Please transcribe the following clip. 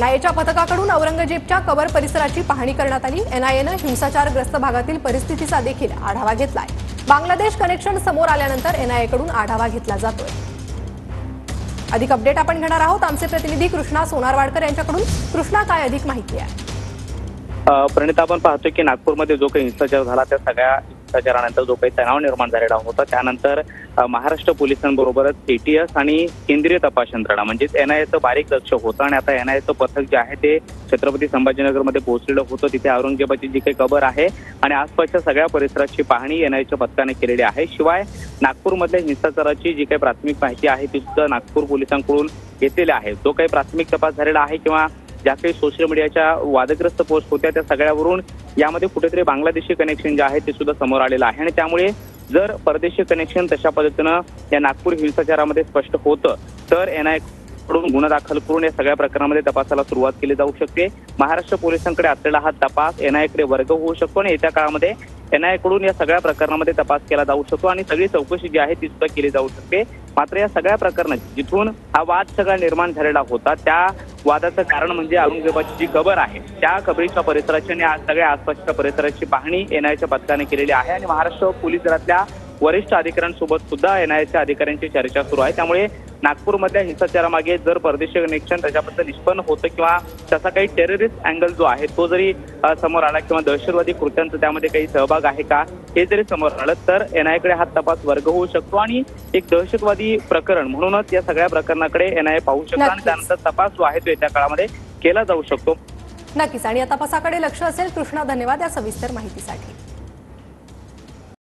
एनआयएच्या पथकाकडून औरंगजेबच्या कबर परिसराची पाहणी करण्यात आली। एनआयएनं हिंसाचारग्रस्त भागातील परिस्थितीचा देखील आढावा घेतलाय। बांगलादेश कनेक्शन समोर आल्यानंतर एनआयएकडून आढावा घेतला जातोय। अधिक अपडेट आपण घेणार आहोत आमचे प्रतिनिधी कृष्णा सोनारवाडकर यांच्याकडून। कृष्णा, काय अधिक माहिती आहे? प्रणिता, आपण पाहतोय की नागपूरमध्ये जो काही हिंसाचार झाला त्या सगळ्या हिंसाचारानंतर जो काही तणाव निर्माण झालेला होता त्यानंतर महाराष्ट्र पोलिसांबरोबरच एटीएस आणि केंद्रीय तपास यंत्रणा म्हणजेच एनआयएचं बारीक लक्ष होतं आणि आता एनआयएचं पथक जे आहे ते छत्रपती संभाजीनगरमध्ये पोहोचलेलं होतं। तिथे औरंगजेबाची जी काही कबर आहे आणि आसपासच्या सगळ्या परिसराची पाहणी एनआयएच्या पथकाने केलेली आहे। शिवाय नागपूरमधल्या हिंसाचाराची जी काही प्राथमिक माहिती आहे ती सुद्धा नागपूर पोलिसांकडून घेतलेली आहे। जो काही प्राथमिक तपास झालेला आहे किंवा ज्या काही सोशल मीडियाच्या वादग्रस्त पोस्ट होत्या त्या सगळ्यावरून यामध्ये कुठेतरी बांगलादेशी कनेक्शन जे आहे ते सुद्धा समोर आलेलं आहे आणि त्यामुळे जर परदेशी कनेक्शन तशा पद्धतीनं या नागपूर हिंसाचारामध्ये स्पष्ट होतं तर एनआयए कडून गुन्हा दाखल करून या सगळ्या प्रकरणामध्ये तपासाला सुरुवात केली जाऊ शकते। महाराष्ट्र पोलिसांकडे असलेला हा तपास एनआयएकडे वर्ग होऊ शकतो आणि येत्या काळामध्ये एनआयए कडून या सगळ्या प्रकरणामध्ये तपास केला जाऊ शकतो आणि सगळी चौकशी जी आहे ती सुद्धा केली जाऊ शकते। मात्र या सगळ्या प्रकरणात जिथून हा वाद सगळा निर्माण झालेला होता त्या वादाचं कारण म्हणजे औरंगजेबाची जी कबर आहे त्या कबरीच्या परिसराची आणि सगळ्या आसपासच्या परिसराची पाहणी एनआयएच्या पथकाने केलेली आहे आणि महाराष्ट्र पोलीस दलातल्या वरिष्ठ अधिकाऱ्यांसोबत सुद्धा एनआयएच्या अधिकाऱ्यांची चर्चा सुरू आहे। त्यामुळे नागपूरमधल्या हिंसाचारामागे जर परदेशी कनेक्शन त्याच्याबद्दल निष्पन्न होतं किंवा त्याचा काही टेररिस्ट अँगल जो आहे तो जरी समोर आला किंवा दहशतवादी कृत्यांचा त्यामध्ये काही सहभाग आहे का हे जरी समोर आलं तर एनआयएकडे हा तपास वर्ग होऊ शकतो आणि एक दहशतवादी प्रकरण म्हणूनच या सगळ्या प्रकरणाकडे एनआयए पाहू शकतो आणि त्यानंतर तपास जो आहे तो येत्या काळामध्ये केला जाऊ शकतो। नक्कीच, आणि या तपासाकडे लक्ष असेल। कृष्णा, धन्यवाद या सविस्तर माहितीसाठी।